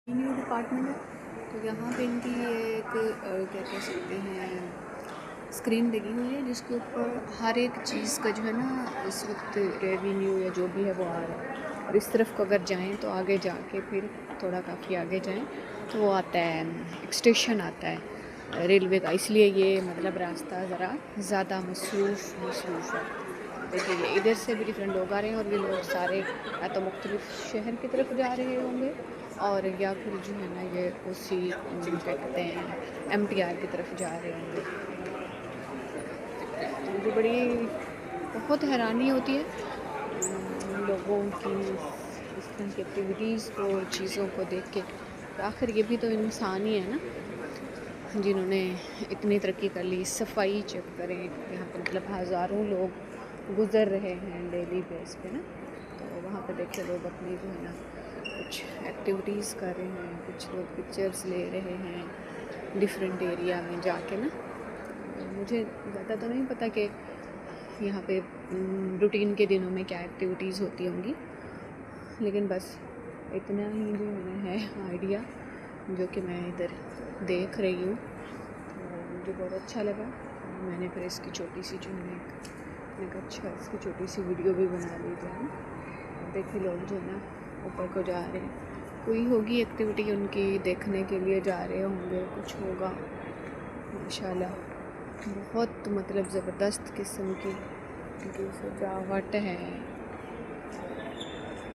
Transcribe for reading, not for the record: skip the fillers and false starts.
New department है। तो यहाँ पे इनकी एक क्या कह सकते हैं स्क्रीन लगी हुई है जिसके ऊपर हर एक चीज़ का जो है ना इस वक्त रेवेन्यू या जो भी है वो आ रहा है। और इस तरफ को अगर जाएं तो आगे जाके फिर थोड़ा काफ़ी आगे जाएं तो वो आता है एक स्टेशन आता है रेलवे का, इसलिए ये मतलब रास्ता ज़रा ज़्यादा मसरूफ़ है। देखिए ये इधर से भी डिफरेंट लोग आ रहे हैं और ये लोग सारे या तो मुख्तलिफ शहर की तरफ जा रहे होंगे और या फिर जो है ना ये उसी क्या कहते हैं MTR की तरफ जा रहे होंगे। तो मुझे बड़ी बहुत हैरानी होती है लोगों की इस तरह की एक्टिविटीज़ को, चीज़ों को देख के। तो आखिर ये भी तो इंसान ही है ना जिन्होंने इतनी तरक्की कर ली। सफाई चेक करें, यहाँ पर मतलब हज़ारों लोग गुज़र रहे हैं डेली बेस पे ना। तो वहाँ पे देखिए लोग अपनी जो है ना कुछ एक्टिविटीज़ कर रहे हैं, कुछ लोग पिक्चर्स ले रहे हैं डिफरेंट एरिया में जाके ना। मुझे ज़्यादा तो नहीं पता कि यहाँ पे रूटीन के दिनों में क्या एक्टिविटीज़ होती होंगी, लेकिन बस इतना ही जो है आइडिया जो कि मैं इधर देख रही हूँ। तो मुझे बहुत अच्छा लगा। मैंने फिर इसकी छोटी सी जो है एक अच्छा इसकी छोटी सी वीडियो भी बना ली थी। देखिए लोग जो है ना ऊपर को जा रहे हैं, कोई होगी एक्टिविटी उनकी देखने के लिए जा रहे होंगे, कुछ होगा माशाल्लाह। बहुत मतलब ज़बरदस्त किस्म की सजावट है।